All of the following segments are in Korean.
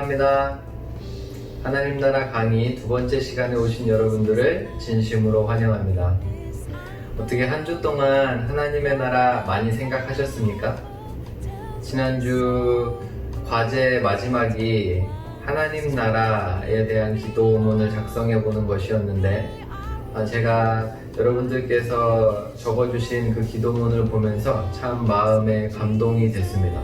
환영합니다. 하나님 나라 강의 두 번째 시간에 오신 여러분들을 진심으로 환영합니다. 어떻게 한 주 동안 하나님의 나라 많이 생각하셨습니까? 지난주 과제 마지막이 하나님 나라에 대한 기도문을 작성해 보는 것이었는데 제가 여러분들께서 적어주신 그 기도문을 보면서 참 마음에 감동이 됐습니다.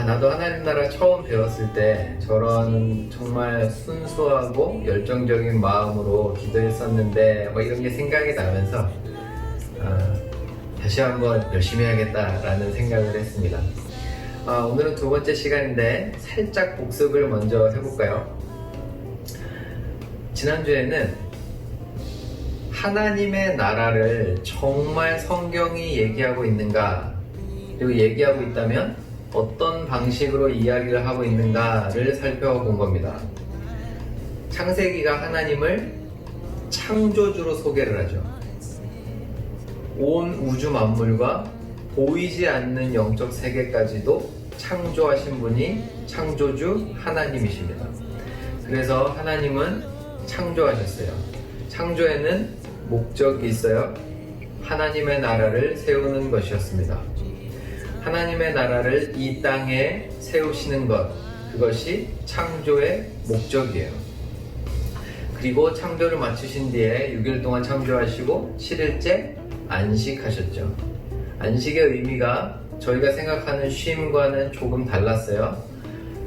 나도 하나님 나라 처음 배웠을 때 저런 정말 순수하고 열정적인 마음으로 기도했었는데 이런 게 생각이 나면서 다시 한번 열심히 해야겠다라는 생각을 했습니다. 오늘은 두 번째 시간인데 살짝 복습을 먼저 해볼까요? 지난주에는 하나님의 나라를 정말 성경이 얘기하고 있는가, 그리고 얘기하고 있다면 어떤 방식으로 이야기를 하고 있는가를 살펴본 겁니다. 창세기가 하나님을 창조주로 소개를 하죠. 온 우주 만물과 보이지 않는 영적 세계까지도 창조하신 분이 창조주 하나님이십니다. 그래서 하나님은 창조하셨어요. 창조에는 목적이 있어요. 하나님의 나라를 세우는 것이었습니다. 하나님의 나라를 이 땅에 세우시는 것, 그것이 창조의 목적이에요. 그리고 창조를 마치신 뒤에 6일 동안 창조하시고 7일째 안식하셨죠. 안식의 의미가 저희가 생각하는 쉼과는 조금 달랐어요.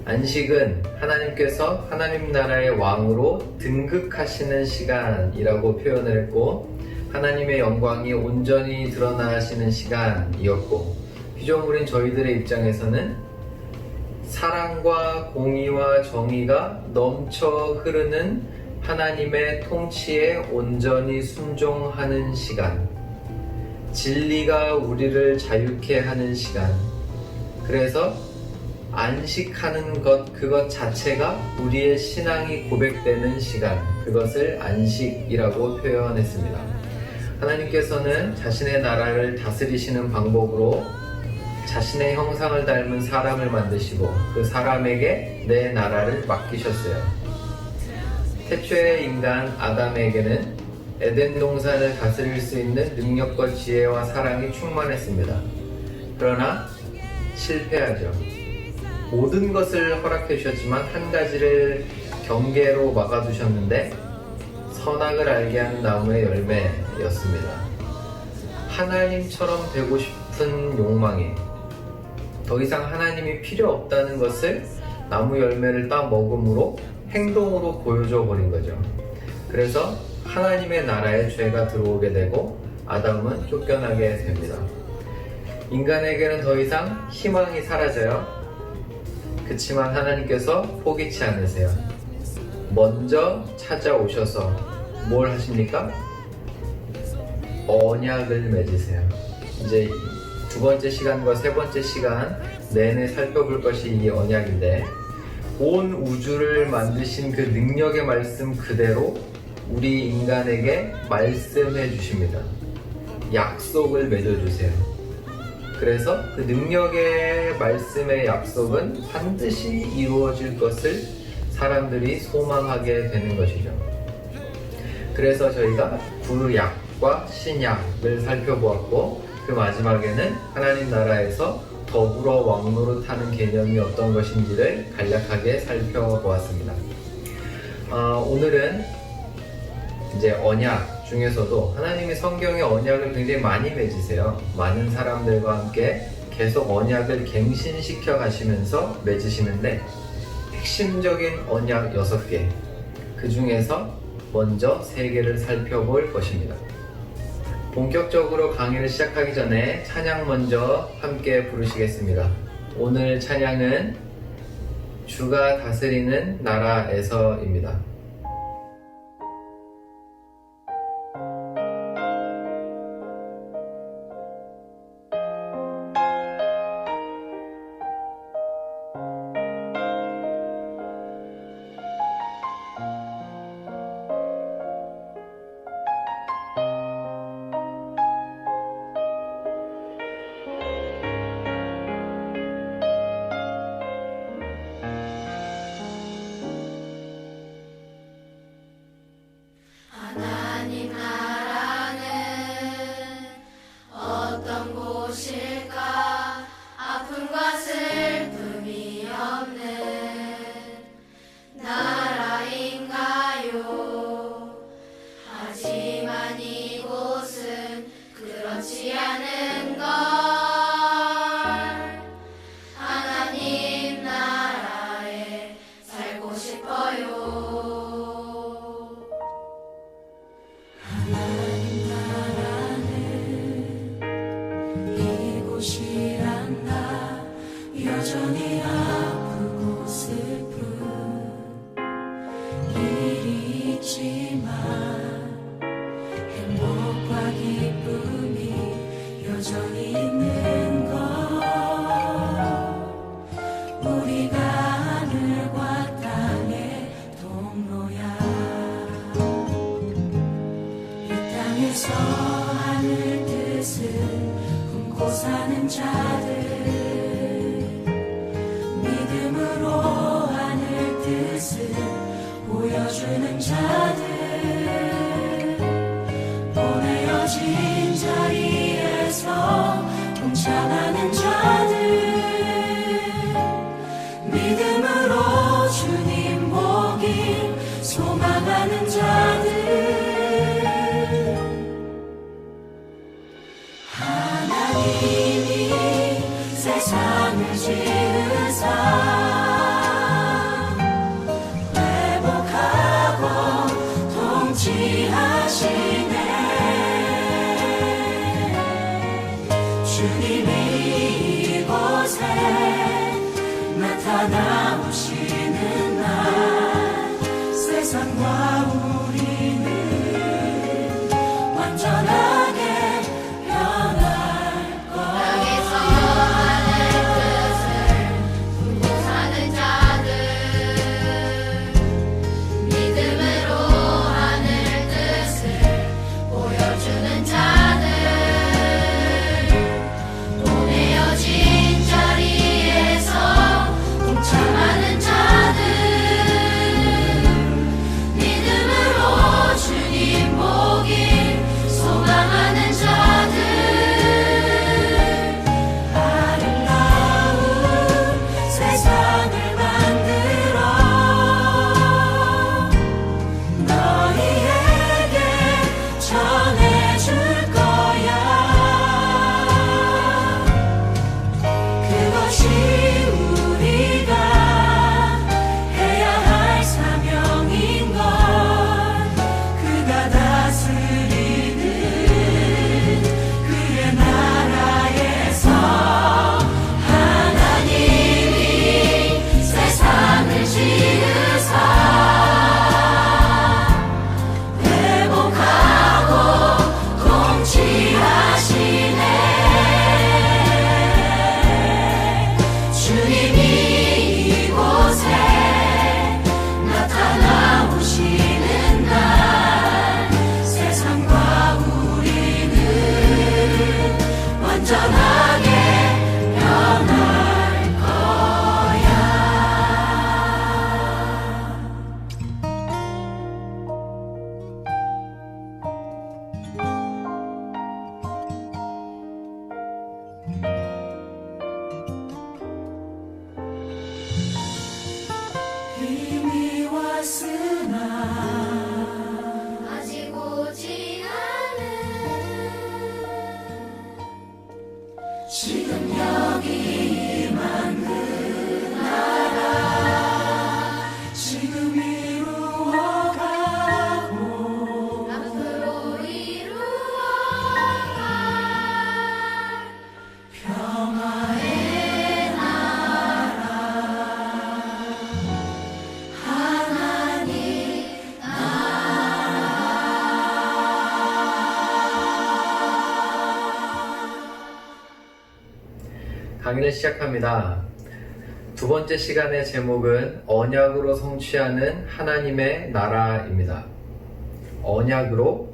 안식은 하나님께서 하나님 나라의 왕으로 등극하시는 시간이라고 표현을 했고, 하나님의 영광이 온전히 드러나시는 시간이었고, 피조물인 저희들의 입장에서는 사랑과 공의와 정의가 넘쳐 흐르는 하나님의 통치에 온전히 순종하는 시간, 진리가 우리를 자유케 하는 시간, 그래서 안식하는 것, 그것 자체가 우리의 신앙이 고백되는 시간, 그것을 안식이라고 표현했습니다. 하나님께서는 자신의 나라를 다스리시는 방법으로 자신의 형상을 닮은 사람을 만드시고 그 사람에게 내 나라를 맡기셨어요. 태초의 인간 아담에게는 에덴 동산을 다스릴 수 있는 능력과 지혜와 사랑이 충만했습니다. 그러나 실패하죠. 모든 것을 허락해 주셨지만 한 가지를 경계로 막아두셨는데 선악을 알게 하는 나무의 열매였습니다. 하나님처럼 되고 싶은 욕망이, 더 이상 하나님이 필요 없다는 것을 나무 열매를 따 먹음으로 행동으로 보여줘 버린 거죠. 그래서 하나님의 나라에 죄가 들어오게 되고 아담은 쫓겨나게 됩니다. 인간에게는 더 이상 희망이 사라져요. 그치만 하나님께서 포기치 않으세요. 먼저 찾아오셔서 뭘 하십니까? 언약을 맺으세요. 이제 두 번째 시간과 세 번째 시간 내내 살펴볼 것이 이 언약인데, 온 우주를 만드신 그 능력의 말씀 그대로 우리 인간에게 말씀해 주십니다. 약속을 맺어주세요. 그래서 그 능력의 말씀의 약속은 반드시 이루어질 것을 사람들이 소망하게 되는 것이죠. 그래서 저희가 구약과 신약을 살펴보았고, 그 마지막에는 하나님 나라에서 더불어 왕노릇하는 개념이 어떤 것인지를 간략하게 살펴보았습니다. 오늘은 이제 언약 중에서도 하나님이 성경에 언약을 굉장히 많이 맺으세요. 많은 사람들과 함께 계속 언약을 갱신시켜 가시면서 맺으시는데, 핵심적인 언약 6개, 그 중에서 먼저 3개를 살펴볼 것입니다. 본격적으로 강의를 시작하기 전에 찬양 먼저 함께 부르시겠습니다. 오늘 찬양은 주가 다스리는 나라에서입니다. 여전히 아프고 슬픈 일이 있지만 행복과 기쁨이 여전히 있는 것 우리가 하늘과 땅의 통로야 이 땅에서 하늘 뜻을 품고 사는 자들 믿음으로 하늘 뜻을 보여주는 자들 보내어진 자리에서 동참하는 자들 믿음으로 주님 보길 소망하는 자들 하나님이 세상을 지으사 회복하고 통치하시네 주님이 이곳에 나타나오시는 날 세상과 우리는 완전하게 변할 것 땅에서 하늘 뜻을 품고 사는 자들 믿음으로 하늘 뜻을 보여주는 자들 보내어진 자리에서 동참하는 자들 믿음으로 주님 보길 소망하는 자들 아름다운 세상을 만들어 너희에게 전해줄 거야 그것이 우리가 해야 할 사명인 걸 그가 다스리는 그의 나라에서 하나님이 세상을 지으사 회복하고 통치하시네 주님이 이곳에 나타나오시는 날 세상과 우리는 완전하게 변할 거야 이미 왔으나 아직 오지 않은 지금 여기 임한 그 나라 지금 이루어가고 앞으로 이루어갈 평화의 나라 하나님 강의를 시작합니다. 두 번째 시간의 제목은 언약으로 성취하는 하나님의 나라입니다. 언약으로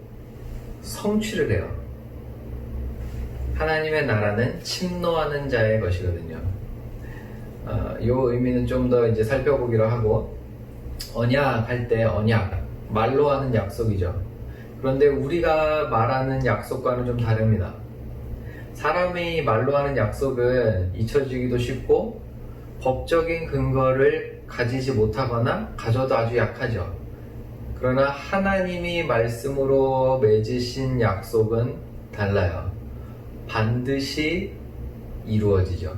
성취를 해요. 하나님의 나라는 침노하는 자의 것이거든요. 이 의미는 좀 더 이제 살펴보기로 하고, 언약 할 때 언약, 말로 하는 약속이죠. 그런데 우리가 말하는 약속과는 좀 다릅니다. 사람이 말로 하는 약속은 잊혀지기도 쉽고 법적인 근거를 가지지 못하거나 가져도 아주 약하죠. 그러나 하나님이 말씀으로 맺으신 약속은 달라요. 반드시 이루어지죠.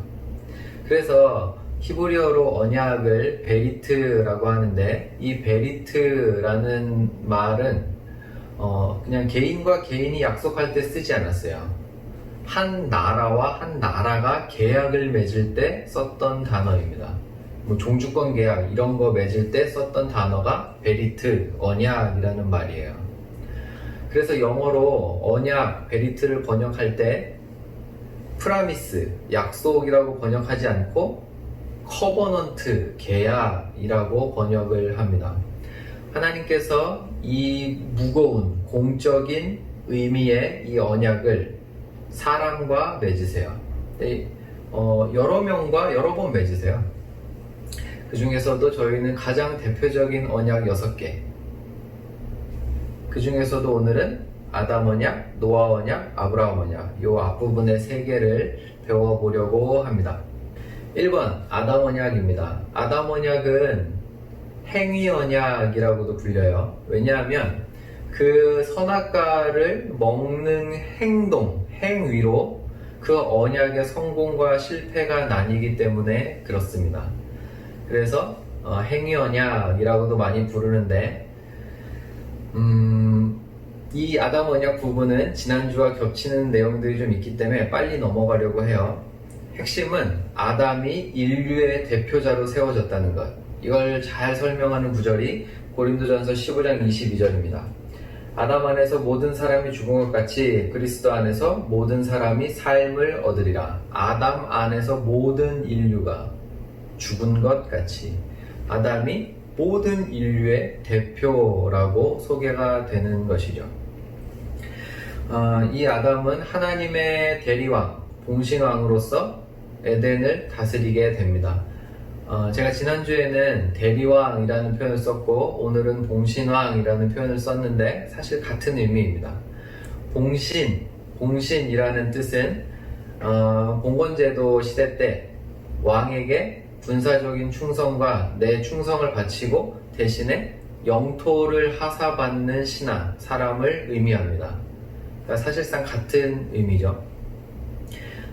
그래서 히브리어로 언약을 베리트라고 하는데, 이 베리트라는 말은 그냥 개인과 개인이 약속할 때 쓰지 않았어요. 한 나라와 한 나라가 계약을 맺을 때 썼던 단어입니다. 뭐 종주권 계약 이런 거 맺을 때 썼던 단어가 베리트, 언약이라는 말이에요. 그래서 영어로 언약, 베리트를 번역할 때 프라미스, 약속이라고 번역하지 않고 커버넌트, 계약이라고 번역을 합니다. 하나님께서 이 무거운 공적인 의미의 이 언약을 사람과 맺으세요. 여러 명과 여러 번 맺으세요. 그 중에서도 저희는 가장 대표적인 언약 6개. 그 중에서도 오늘은 아담 언약, 노아 언약, 아브라함 언약 이 앞부분의 3개를 배워보려고 합니다. 1번 아담 언약입니다. 아담 언약은 행위 언약이라고도 불려요. 왜냐하면 그 선악과를 먹는 행동, 행위로 그 언약의 성공과 실패가 나뉘기 때문에 그렇습니다. 그래서 행위 언약이라고도 많이 부르는데 이 아담 언약 부분은 지난주와 겹치는 내용들이 좀 있기 때문에 빨리 넘어가려고 해요. 핵심은 아담이 인류의 대표자로 세워졌다는 것. 이걸 잘 설명하는 구절이 고린도전서 15장 22절입니다. 아담 안에서 모든 사람이 죽은 것 같이 그리스도 안에서 모든 사람이 삶을 얻으리라. 아담 안에서 모든 인류가 죽은 것 같이 아담이 모든 인류의 대표라고 소개가 되는 것이죠. 이 아담은 하나님의 대리왕, 봉신왕으로서 에덴을 다스리게 됩니다. 제가 지난주에는 대리왕이라는 표현을 썼고 오늘은 봉신왕이라는 표현을 썼는데 사실 같은 의미입니다. 봉신이라는 뜻은 봉건제도 시대 때 왕에게 군사적인 충성과 내 충성을 바치고 대신에 영토를 하사받는 신하, 사람을 의미합니다. 그러니까 사실상 같은 의미죠.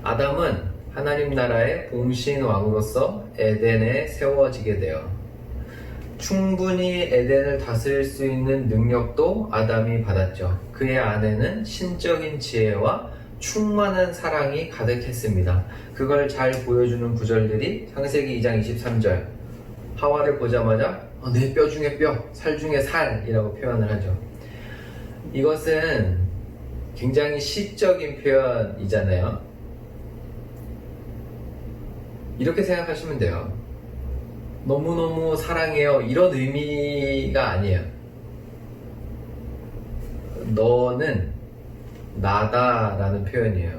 아담은 하나님 나라의 봉신왕으로서 에덴에 세워지게 돼요. 충분히 에덴을 다스릴 수 있는 능력도 아담이 받았죠. 그의 안에는 신적인 지혜와 충만한 사랑이 가득했습니다. 그걸 잘 보여주는 구절들이 창세기 2장 23절. 하와를 보자마자 내 뼈 중에 뼈, 살 중에 살이라고 표현을 하죠. 이것은 굉장히 시적인 표현이잖아요. 이렇게 생각하시면 돼요. 너무너무 사랑해요. 이런 의미가 아니에요. 너는 나다라는 표현이에요.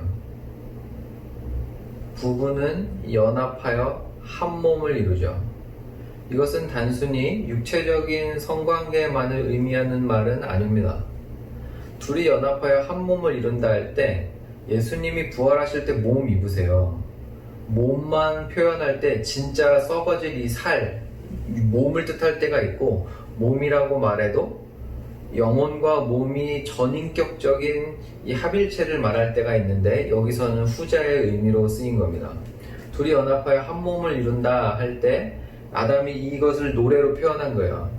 부부는 연합하여 한 몸을 이루죠. 이것은 단순히 육체적인 성관계만을 의미하는 말은 아닙니다. 둘이 연합하여 한 몸을 이룬다 할 때 예수님이 부활하실 때 몸 입으세요. 몸만 표현할 때 진짜 썩어질 이 살, 몸을 뜻할 때가 있고 몸이라고 말해도 영혼과 몸이 전인격적인 이 합일체를 말할 때가 있는데 여기서는 후자의 의미로 쓰인 겁니다. 둘이 연합하여 한 몸을 이룬다 할 때 아담이 이것을 노래로 표현한 거예요.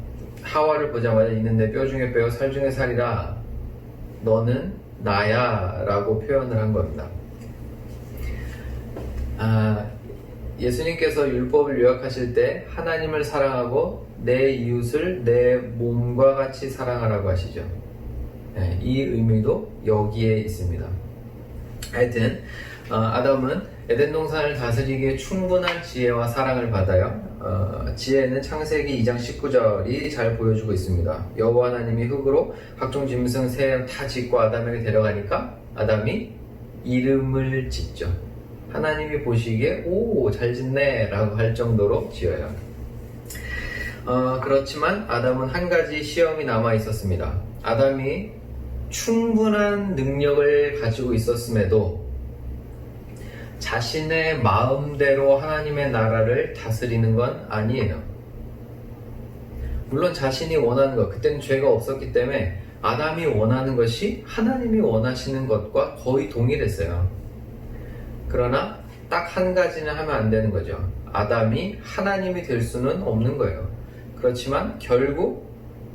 하와를 보자마자 이는 내 뼈 중에 뼈, 살 중에 살이라 너는 나야 라고 표현을 한 겁니다. 예수님께서 율법을 요약하실 때 하나님을 사랑하고 내 이웃을 내 몸과 같이 사랑하라고 하시죠. 이 의미도 여기에 있습니다. 하여튼 아담은 에덴 동산을 다스리기에 충분한 지혜와 사랑을 받아요. 지혜는 창세기 2장 19절이 잘 보여주고 있습니다. 여호와 하나님이 흙으로 각종 짐승 새 다 짓고 아담에게 데려가니까 아담이 이름을 짓죠. 하나님이 보시기에 오, 잘 짓네 라고 할 정도로 지어요. 그렇지만 아담은 한 가지 시험이 남아 있었습니다. 아담이 충분한 능력을 가지고 있었음에도 자신의 마음대로 하나님의 나라를 다스리는 건 아니에요. 물론 자신이 원하는 것, 그때는 죄가 없었기 때문에 아담이 원하는 것이 하나님이 원하시는 것과 거의 동일했어요. 그러나 딱 한 가지는 하면 안 되는 거죠. 아담이 하나님이 될 수는 없는 거예요. 그렇지만 결국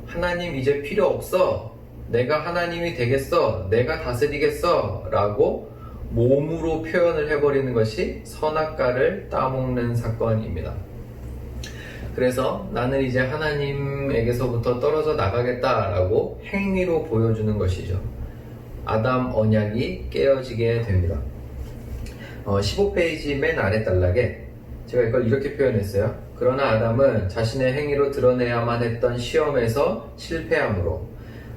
하나님 이제 필요 없어. 내가 하나님이 되겠어. 내가 다스리겠어. 라고 몸으로 표현을 해버리는 것이 선악과를 따먹는 사건입니다. 그래서 나는 이제 하나님에게서부터 떨어져 나가겠다라고 행위로 보여주는 것이죠. 아담 언약이 깨어지게 됩니다. 15페이지 맨 아래 단락에 제가 이걸 이렇게 표현했어요. 그러나 아담은 자신의 행위로 드러내야만 했던 시험에서 실패함으로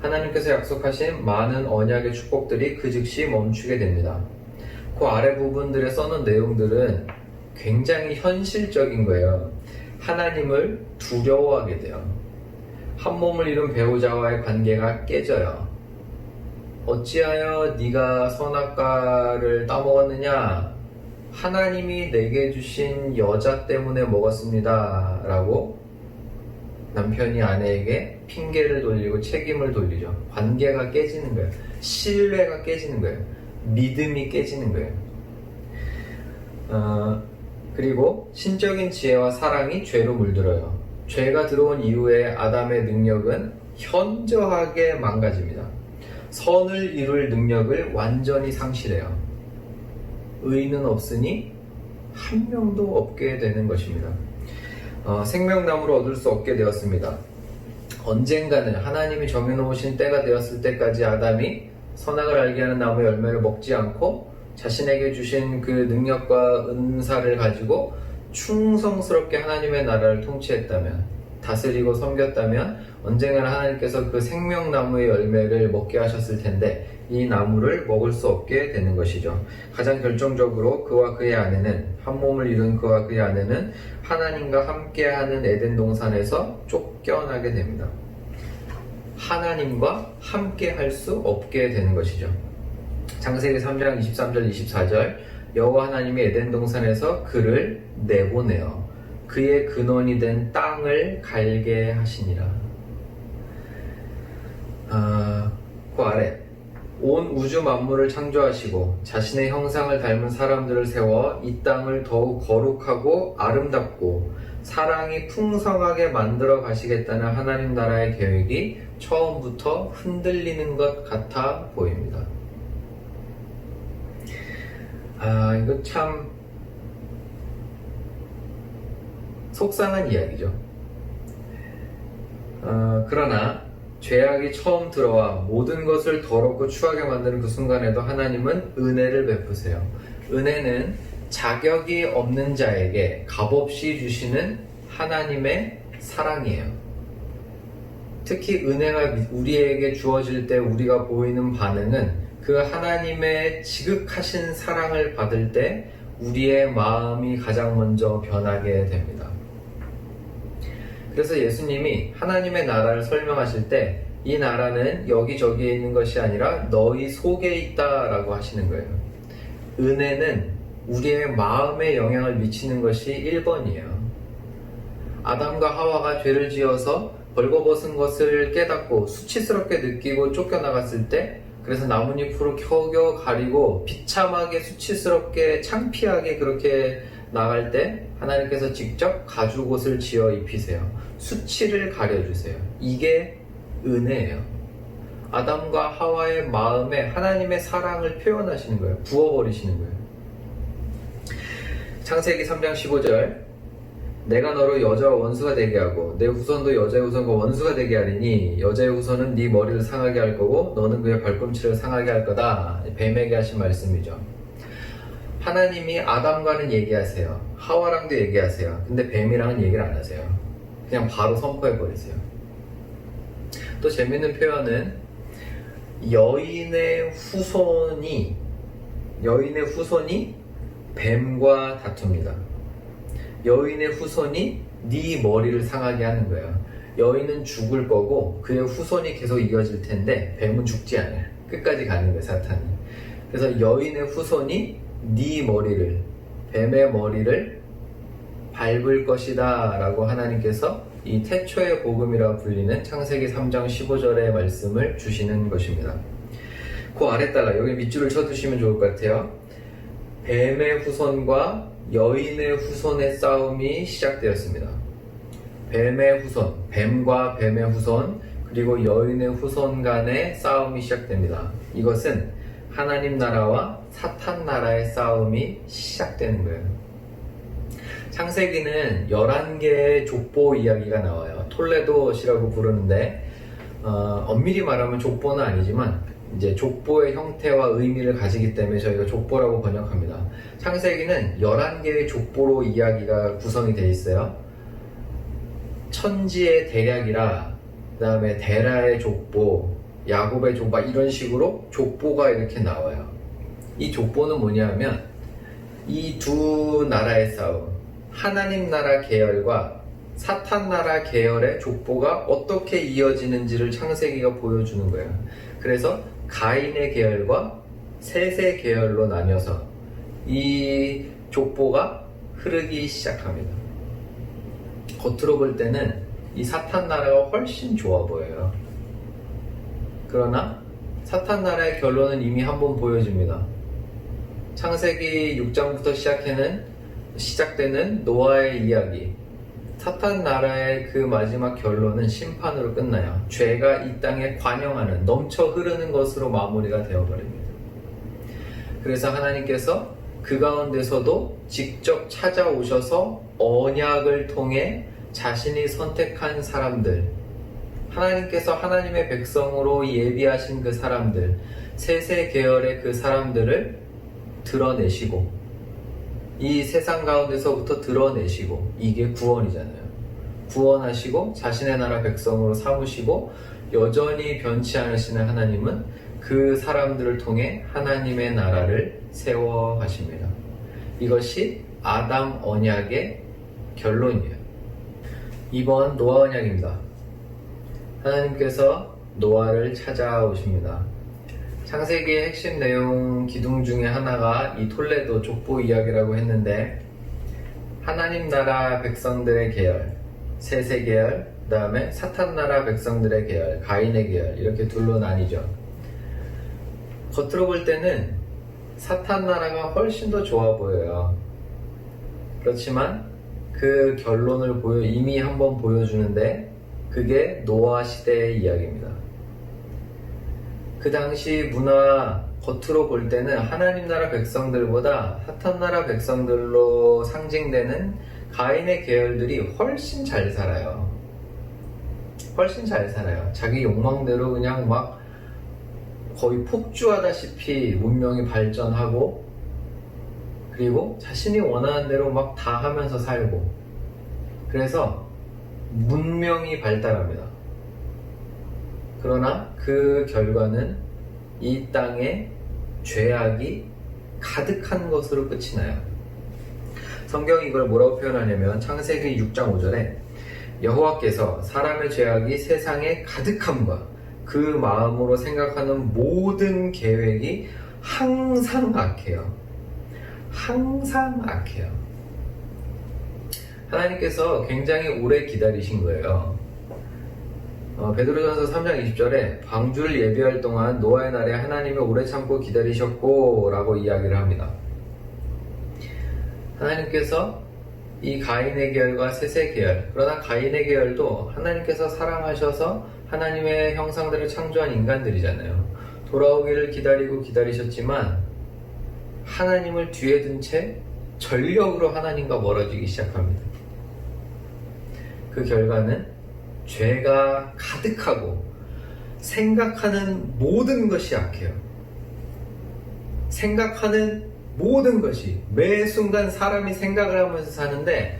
하나님께서 약속하신 많은 언약의 축복들이 그 즉시 멈추게 됩니다. 그 아래 부분들에 써놓은 내용들은 굉장히 현실적인 거예요. 하나님을 두려워하게 돼요. 한 몸을 이룬 배우자와의 관계가 깨져요. 어찌하여 네가 선악과를 따먹었느냐? 하나님이 내게 주신 여자 때문에 먹었습니다. 라고 남편이 아내에게 핑계를 돌리고 책임을 돌리죠. 관계가 깨지는 거예요. 신뢰가 깨지는 거예요. 믿음이 깨지는 거예요. 그리고 신적인 지혜와 사랑이 죄로 물들어요. 죄가 들어온 이후에 아담의 능력은 현저하게 망가집니다. 선을 이룰 능력을 완전히 상실해요. 의는 없으니 한 명도 없게 되는 것입니다. 생명나무를 얻을 수 없게 되었습니다. 언젠가는 하나님이 정해놓으신 때가 되었을 때까지 아담이 선악을 알게 하는 나무 열매를 먹지 않고 자신에게 주신 그 능력과 은사를 가지고 충성스럽게 하나님의 나라를 통치했다면, 다스리고 섬겼다면 언젠가는 하나님께서 그 생명나무의 열매를 먹게 하셨을 텐데 이 나무를 먹을 수 없게 되는 것이죠. 가장 결정적으로 그와 그의 아내는, 한 몸을 이룬 그와 그의 아내는 하나님과 함께하는 에덴 동산에서 쫓겨나게 됩니다. 하나님과 함께할 수 없게 되는 것이죠. 창세기 3장 23절 24절 여호와 하나님이 에덴 동산에서 그를 내보내어 그의 근원이 된 땅을 갈게 하시니라. 그 아래 온 우주 만물을 창조하시고 자신의 형상을 닮은 사람들을 세워 이 땅을 더욱 거룩하고 아름답고 사랑이 풍성하게 만들어 가시겠다는 하나님 나라의 계획이 처음부터 흔들리는 것 같아 보입니다. 이거 참 속상한 이야기죠. 그러나 죄악이 처음 들어와 모든 것을 더럽고 추하게 만드는 그 순간에도 하나님은 은혜를 베푸세요. 은혜는 자격이 없는 자에게 값없이 주시는 하나님의 사랑이에요. 특히 은혜가 우리에게 주어질 때 우리가 보이는 반응은 그 하나님의 지극하신 사랑을 받을 때 우리의 마음이 가장 먼저 변하게 됩니다. 그래서 예수님이 하나님의 나라를 설명하실 때 이 나라는 여기저기에 있는 것이 아니라 너희 속에 있다라고 하시는 거예요. 은혜는 우리의 마음에 영향을 미치는 것이 1번이에요. 아담과 하와가 죄를 지어서 벌거벗은 것을 깨닫고 수치스럽게 느끼고 쫓겨나갔을 때, 그래서 나뭇잎으로 겨우겨우 가리고 비참하게 수치스럽게 창피하게 그렇게 나갈 때 하나님께서 직접 가죽옷을 지어 입히세요. 수치를 가려주세요. 이게 은혜예요. 아담과 하와의 마음에 하나님의 사랑을 표현하시는 거예요. 부어버리시는 거예요. 창세기 3장 15절 내가 너로 여자와 원수가 되게 하고 내 후손도 여자의 후손과 원수가 되게 하리니 여자의 후손은 네 머리를 상하게 할 거고 너는 그의 발꿈치를 상하게 할 거다. 뱀에게 하신 말씀이죠. 하나님이 아담과는 얘기하세요. 하와랑도 얘기하세요. 근데 뱀이랑은 얘기를 안 하세요. 그냥 바로 선포해버리세요. 또 재밌는 표현은 여인의 후손이 뱀과 다툽니다. 여인의 후손이 네 머리를 상하게 하는 거예요. 여인은 죽을 거고 그의 후손이 계속 이어질 텐데 뱀은 죽지 않아요. 끝까지 가는 거예요, 사탄이. 그래서 여인의 후손이 네 머리를, 뱀의 머리를 밟을 것이다 라고 하나님께서 이 태초의 복음이라 불리는 창세기 3장 15절의 말씀을 주시는 것입니다. 그 아래따라 여기 밑줄을 쳐두시면 좋을 것 같아요. 뱀의 후손과 여인의 후손의 싸움이 시작되었습니다. 뱀의 후손, 뱀과 뱀의 후손, 그리고 여인의 후손 간의 싸움이 시작됩니다. 이것은 하나님 나라와 사탄 나라의 싸움이 시작되는 거예요. 창세기는 11개의 족보 이야기가 나와요. 톨레도시라고 부르는데 엄밀히 말하면 족보는 아니지만 이제 족보의 형태와 의미를 가지기 때문에 저희가 족보라고 번역합니다. 창세기는 11개의 족보로 이야기가 구성이 되어 있어요. 천지의 대략이라, 그 다음에 데라의 족보, 야곱의 족보, 이런 식으로 족보가 이렇게 나와요. 이 족보는 뭐냐면 이 두 나라의 싸움, 하나님 나라 계열과 사탄 나라 계열의 족보가 어떻게 이어지는지를 창세기가 보여주는 거예요. 그래서 가인의 계열과 셋의 계열로 나뉘어서 이 족보가 흐르기 시작합니다. 겉으로 볼 때는 이 사탄 나라가 훨씬 좋아 보여요. 그러나 사탄 나라의 결론은 이미 한번 보여집니다. 창세기 6장부터 시작되는 노아의 이야기, 사탄 나라의 그 마지막 결론은 심판으로 끝나요. 죄가 이 땅에 관영하는, 넘쳐 흐르는 것으로 마무리가 되어버립니다. 그래서 하나님께서 그 가운데서도 직접 찾아오셔서 언약을 통해 자신이 선택한 사람들, 하나님께서 하나님의 백성으로 예비하신 그 사람들, 셋의 계열의 그 사람들을 드러내시고, 이 세상 가운데서부터 드러내시고, 이게 구원이잖아요. 구원하시고 자신의 나라 백성으로 삼으시고, 여전히 변치 않으시는 하나님은 그 사람들을 통해 하나님의 나라를 세워 가십니다. 이것이 아담 언약의 결론이에요. 2번 노아 언약입니다. 하나님께서 노아를 찾아오십니다. 창세기의 핵심 내용 기둥 중에 하나가 이 톨레도 족보 이야기라고 했는데, 하나님 나라 백성들의 계열, 셋의 계열, 그 다음에 사탄 나라 백성들의 계열, 가인의 계열, 이렇게 둘로 나뉘죠. 겉으로 볼 때는 사탄 나라가 훨씬 더 좋아 보여요. 그렇지만 그 결론을 이미 한번 보여주는데, 그게 노아 시대의 이야기입니다. 그 당시 문화, 겉으로 볼 때는 하나님 나라 백성들보다 사탄 나라 백성들로 상징되는 가인의 계열들이 훨씬 잘 살아요. 훨씬 잘 살아요. 자기 욕망대로 그냥 막 거의 폭주하다시피 문명이 발전하고, 그리고 자신이 원하는 대로 막 다 하면서 살고, 그래서 문명이 발달합니다. 그러나 그 결과는 이 땅에 죄악이 가득한 것으로 끝이 나요. 성경이 이걸 뭐라고 표현하냐면, 창세기 6장 5절에 여호와께서 사람의 죄악이 세상에 가득함과 그 마음으로 생각하는 모든 계획이 항상 악해요. 항상 악해요. 하나님께서 굉장히 오래 기다리신 거예요. 베드로전서 3장 20절에 방주를 예비할 동안 노아의 날에 하나님이 오래 참고 기다리셨고 라고 이야기를 합니다. 하나님께서 이 가인의 계열과 셋의 계열, 그러나 가인의 계열도 하나님께서 사랑하셔서 하나님의 형상들을 창조한 인간들이잖아요. 돌아오기를 기다리셨지만 하나님을 뒤에 둔 채 전력으로 하나님과 멀어지기 시작합니다. 그 결과는 죄가 가득하고 생각하는 모든 것이 악해요. 생각하는 모든 것이, 매 순간 사람이 생각을 하면서 사는데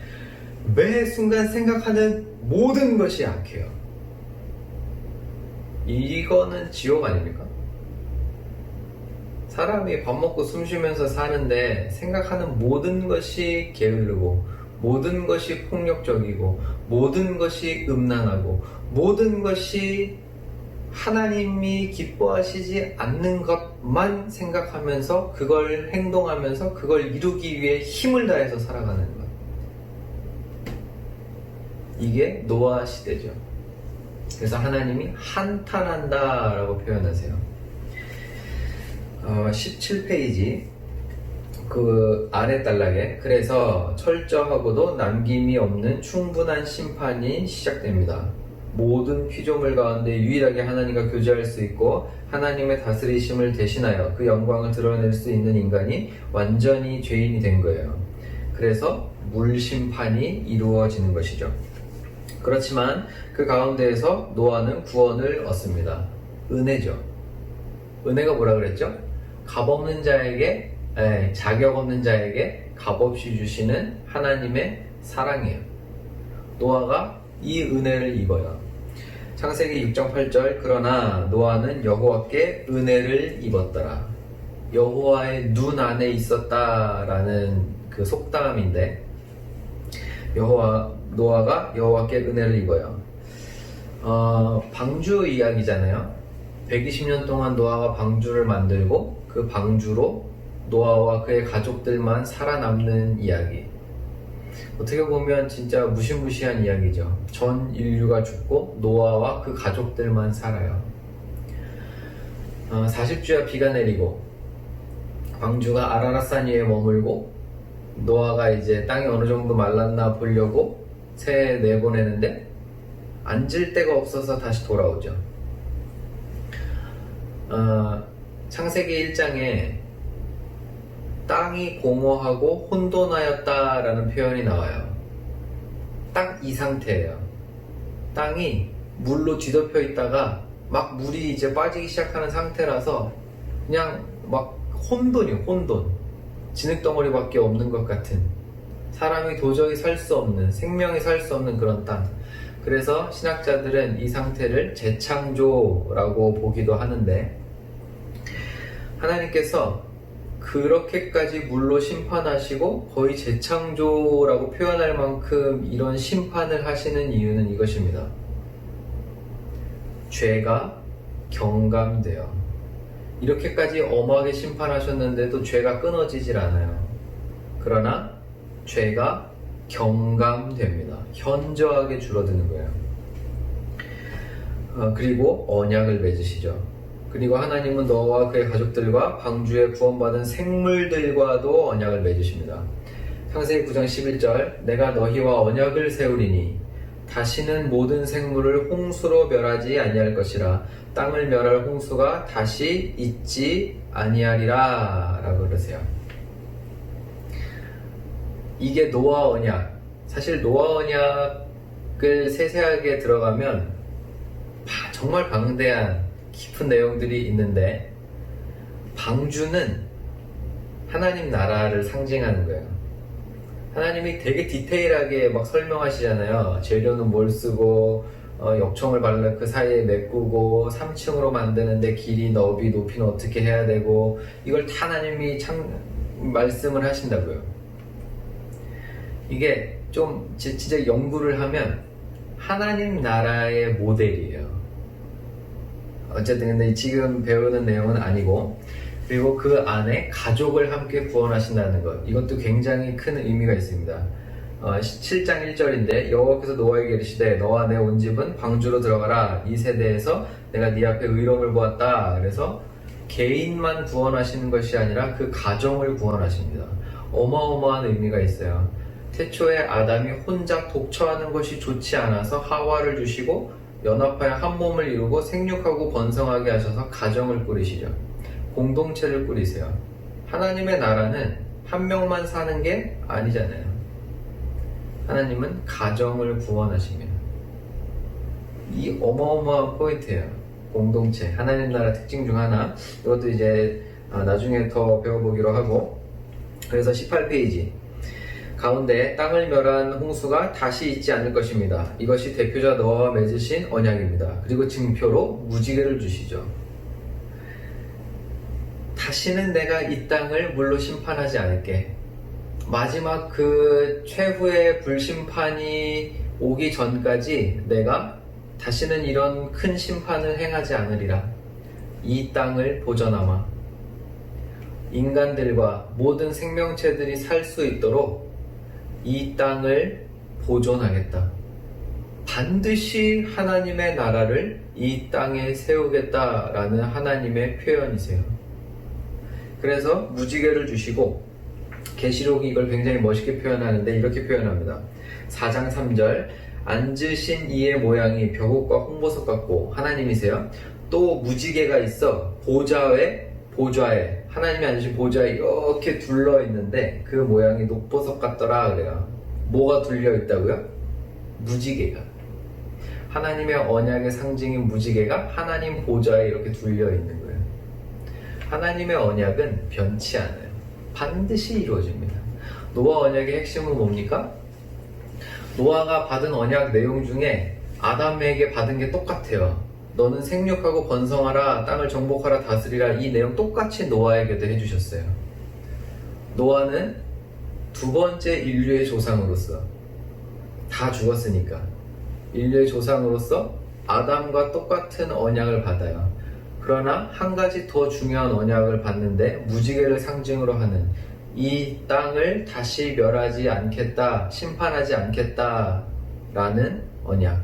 매 순간 생각하는 모든 것이 악해요. 이거는 지옥 아닙니까? 사람이 밥 먹고 숨 쉬면서 사는데 생각하는 모든 것이 게으르고, 모든 것이 폭력적이고, 모든 것이 음란하고, 모든 것이 하나님이 기뻐하시지 않는 것만 생각하면서 그걸 행동하면서 그걸 이루기 위해 힘을 다해서 살아가는 것. 이게 노아 시대죠. 그래서 하나님이 한탄한다 라고 표현하세요. 17페이지 그 아래 단락에, 그래서 철저하고도 남김이 없는 충분한 심판이 시작됩니다. 모든 피조물 가운데 유일하게 하나님과 교제할 수 있고 하나님의 다스리심을 대신하여 그 영광을 드러낼 수 있는 인간이 완전히 죄인이 된 거예요. 그래서 물 심판이 이루어지는 것이죠. 그렇지만 그 가운데에서 노아는 구원을 얻습니다. 은혜죠. 은혜가 뭐라 그랬죠? 값없는 자에게, 자격 없는 자에게 값없이 주시는 하나님의 사랑이에요. 노아가 이 은혜를 입어요. 창세기 6장 8절 그러나 노아는 여호와께 은혜를 입었더라. 여호와의 눈 안에 있었다라는 그 속담인데 노아가 여호와께 은혜를 입어요. 방주 이야기잖아요. 120년 동안 노아가 방주를 만들고 그 방주로 노아와 그의 가족들만 살아남는 이야기. 어떻게 보면 진짜 무시무시한 이야기죠. 전 인류가 죽고 노아와 그 가족들만 살아요. 40주야 비가 내리고 방주가 아라랏산 위에 머물고 노아가 이제 땅이 어느 정도 말랐나 보려고 새 내보내는데 앉을 데가 없어서 다시 돌아오죠. 창세기 1장에 땅이 공허하고 혼돈하였다라는 표현이 나와요. 딱 이 상태예요. 땅이 물로 뒤덮여 있다가 막 물이 이제 빠지기 시작하는 상태라서 그냥 막 혼돈이에요. 혼돈. 진흙덩어리밖에 없는 것 같은, 사람이 도저히 살 수 없는, 생명이 살 수 없는 그런 땅. 그래서 신학자들은 이 상태를 재창조라고 보기도 하는데, 하나님께서 그렇게까지 물로 심판하시고 거의 재창조라고 표현할 만큼 이런 심판을 하시는 이유는 이것입니다. 죄가 경감돼요. 이렇게까지 엄하게 심판하셨는데도 죄가 끊어지질 않아요. 그러나 죄가 경감됩니다. 현저하게 줄어드는 거예요. 그리고 언약을 맺으시죠. 그리고 하나님은 너와 그의 가족들과 방주에 구원받은 생물들과도 언약을 맺으십니다. 창세기 9장 11절 내가 너희와 언약을 세우리니 다시는 모든 생물을 홍수로 멸하지 아니할 것이라 땅을 멸할 홍수가 다시 있지 아니하리라 라고 그러세요. 이게 노아 언약. 사실 노아 언약을 세세하게 들어가면 정말 방대한 깊은 내용들이 있는데, 방주는 하나님 나라를 상징하는 거예요. 하나님이 되게 디테일하게 막 설명하시잖아요. 재료는 뭘 쓰고 역청을 발라 그 사이에 메꾸고 3층으로 만드는데 길이, 너비, 높이는 어떻게 해야 되고, 이걸 다 하나님이 말씀을 하신다고요. 이게 좀 진짜 연구를 하면 하나님 나라의 모델이에요. 어쨌든 근데 지금 배우는 내용은 아니고, 그리고 그 안에 가족을 함께 구원하신다는 것, 이것도 굉장히 큰 의미가 있습니다. 7장 1절인데 여호와께서 노아에게 이르시되 너와 내 온 집은 방주로 들어가라. 이 세대에서 내가 네 앞에 의로움을 보았다. 그래서 개인만 구원하시는 것이 아니라 그 가정을 구원하십니다. 어마어마한 의미가 있어요. 태초에 아담이 혼자 독처하는 것이 좋지 않아서 하와를 주시고 연합하여 한 몸을 이루고 생육하고 번성하게 하셔서 가정을 꾸리시죠. 공동체를 꾸리세요. 하나님의 나라는 한 명만 사는 게 아니잖아요. 하나님은 가정을 구원하십니다. 이 어마어마한 포인트예요. 공동체, 하나님 나라 특징 중 하나. 이것도 이제 나중에 더 배워보기로 하고. 그래서 18페이지 가운데 땅을 멸한 홍수가 다시 있지 않을 것입니다. 이것이 대표자 노아와 맺으신 언약입니다. 그리고 증표로 무지개를 주시죠. 다시는 내가 이 땅을 물로 심판하지 않을게. 마지막 그 최후의 불심판이 오기 전까지 내가 다시는 이런 큰 심판을 행하지 않으리라. 이 땅을 보존하마. 인간들과 모든 생명체들이 살 수 있도록 이 땅을 보존하겠다. 반드시 하나님의 나라를 이 땅에 세우겠다라는 하나님의 표현이세요. 그래서 무지개를 주시고 계시록이 이걸 굉장히 멋있게 표현하는데 이렇게 표현합니다. 4장 3절 앉으신 이의 모양이 벼곡과 홍보석 같고 하나님이세요. 또 무지개가 있어 보좌에 하나님이 앉으신 보좌에 이렇게 둘러 있는데 그 모양이 녹보석 같더라 그래요. 뭐가 둘려 있다고요? 무지개가. 하나님의 언약의 상징인 무지개가 하나님 보좌에 이렇게 둘려 있는 거예요. 하나님의 언약은 변치 않아요. 반드시 이루어집니다. 노아 언약의 핵심은 뭡니까? 노아가 받은 언약 내용 중에 아담에게 받은 게 똑같아요. 너는 생육하고 번성하라, 땅을 정복하라, 다스리라. 이 내용 똑같이 노아에게도 해주셨어요. 노아는 두 번째 인류의 조상으로서, 다 죽었으니까 인류의 조상으로서 아담과 똑같은 언약을 받아요. 그러나 한 가지 더 중요한 언약을 받는데 무지개를 상징으로 하는 이 땅을 다시 멸하지 않겠다, 심판하지 않겠다 라는 언약.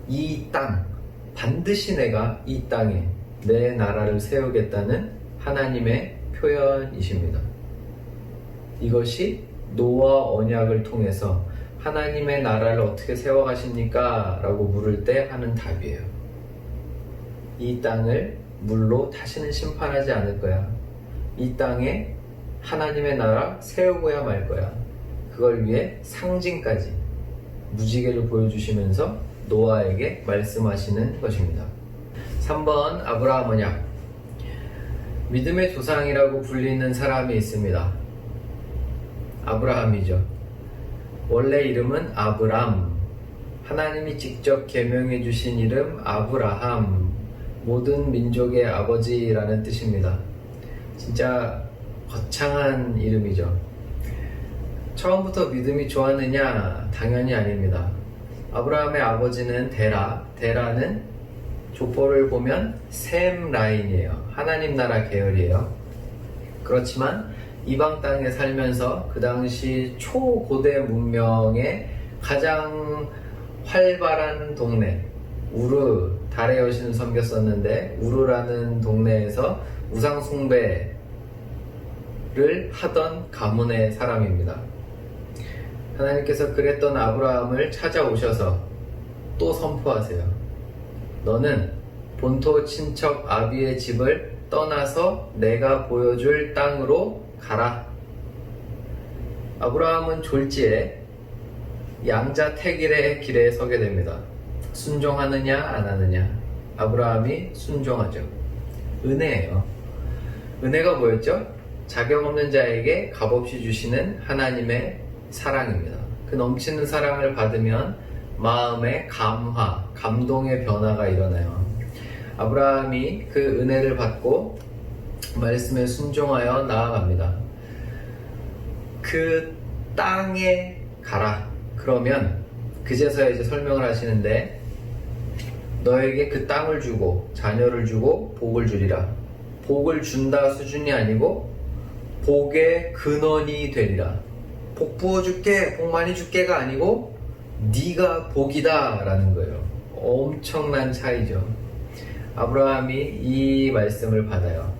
이 땅, 반드시 내가 이 땅에 내 나라를 세우겠다는 하나님의 표현이십니다. 이것이 노아 언약을 통해서 하나님의 나라를 어떻게 세워가십니까? 라고 물을 때 하는 답이에요. 이 땅을 물로 다시는 심판하지 않을 거야. 이 땅에 하나님의 나라 세우고야 말 거야. 그걸 위해 상징까지 무지개를 보여주시면서 노아에게 말씀하시는 것입니다. 3번 아브라함 언약. 믿음의 조상이라고 불리는 사람이 있습니다. 아브라함이죠. 원래 이름은 아브람. 하나님이 직접 개명해 주신 이름 아브라함. 모든 민족의 아버지라는 뜻입니다. 진짜 거창한 이름이죠. 처음부터 믿음이 좋았느냐? 당연히 아닙니다. 아브라함의 아버지는 데라. 데라는 족보를 보면 셈 라인이에요. 하나님 나라 계열이에요. 그렇지만 이방 땅에 살면서 그 당시 초고대 문명의 가장 활발한 동네 우르, 달의 여신을 섬겼었는데 우르라는 동네에서 우상 숭배를 하던 가문의 사람입니다. 하나님께서 그랬던 아브라함을 찾아오셔서 또 선포하세요. 너는 본토 친척 아비의 집을 떠나서 내가 보여줄 땅으로 가라. 아브라함은 졸지에 양자택일의 길에 서게 됩니다. 순종하느냐 안 하느냐. 아브라함이 순종하죠. 은혜예요. 은혜가 뭐였죠? 자격 없는 자에게 값없이 주시는 하나님의 사랑입니다. 그 넘치는 사랑을 받으면 마음의 감화, 감동의 변화가 일어나요. 아브라함이 그 은혜를 받고 말씀에 순종하여 나아갑니다. 그 땅에 가라. 그러면 그제서야 이제 설명을 하시는데 너에게 그 땅을 주고 자녀를 주고 복을 주리라. 복을 준다 수준이 아니고 복의 근원이 되리라. 복 부어줄게, 복 많이 줄게가 아니고 네가 복이다 라는 거예요. 엄청난 차이죠. 아브라함이 이 말씀을 받아요.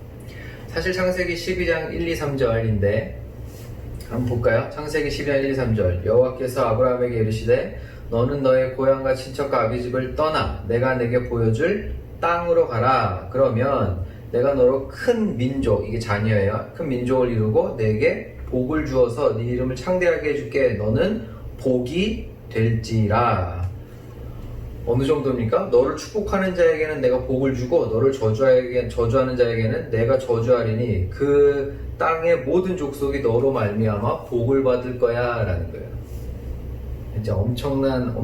사실 창세기 12장 1, 2, 3절인데 한번 볼까요? 창세기 12장 1, 2, 3절. 여호와께서 아브라함에게 이르시되 너는 너의 고향과 친척과 아비 집을 떠나 내가 내게 보여줄 땅으로 가라. 그러면 내가 너로 큰 민족, 이게 자녀예요. 큰 민족을 이루고 내게 복을 주어서 네 이름을 창대하게 해줄게. 너는 복이 될지라. 어느 정도입니까? 너를 축복하는 자에게는 내가 복을 주고 너를 저주하는 자에게는 내가 저주하리니 그 땅의 모든 족속이 너로 말미암아 복을 받을 거야 라는 거예요. 이제 엄청난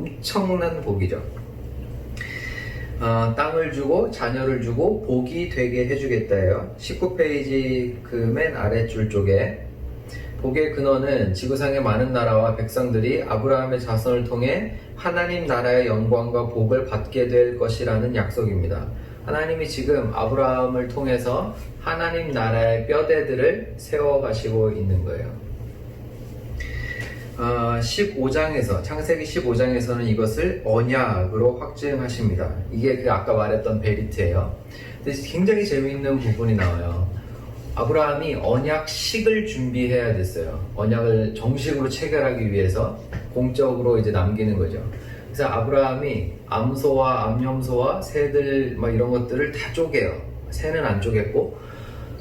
복이죠. 땅을 주고 자녀를 주고 복이 되게 해주겠다예요. 19페이지 그 맨 아랫줄 쪽에 복의 근원은 지구상의 많은 나라와 백성들이 아브라함의 자손을 통해 하나님 나라의 영광과 복을 받게 될 것이라는 약속입니다. 하나님이 지금 아브라함을 통해서 하나님 나라의 뼈대들을 세워가시고 있는 거예요. 15장에서 창세기 15장에서는 이것을 언약으로 확증하십니다. 이게 그 아까 말했던 베리트예요. 근데 굉장히 재미있는 부분이 나와요. 아브라함이 언약식을 준비해야 됐어요. 언약을 정식으로 체결하기 위해서 공적으로 이제 남기는 거죠. 그래서 아브라함이 암소와 암염소와 새들 막 이런 것들을 다 쪼개요. 새는 안 쪼갰고,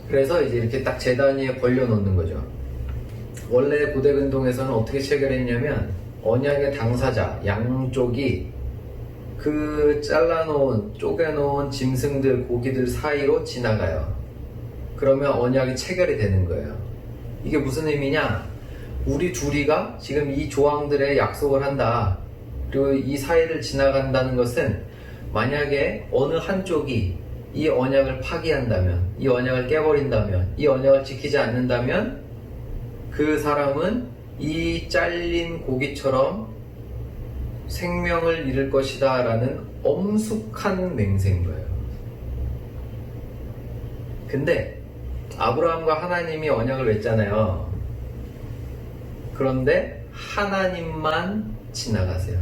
그래서 이제 이렇게 딱 제단 위에 벌려놓는 거죠. 원래 고대 근동에서는 어떻게 체결했냐면 언약의 당사자 양쪽이 그 잘라놓은 쪼개놓은 짐승들 고기들 사이로 지나가요. 그러면 언약이 체결이 되는 거예요. 이게 무슨 의미냐? 우리 둘이가 지금 이 조항들의 약속을 한다. 그리고 이 사이를 지나간다는 것은 만약에 어느 한쪽이 이 언약을 파기한다면, 이 언약을 깨버린다면, 이 언약을 지키지 않는다면 그 사람은 이 잘린 고기처럼 생명을 잃을 것이다 라는 엄숙한 맹세인 거예요. 근데 아브라함과 하나님이 언약을 맺잖아요. 그런데 하나님만 지나가세요.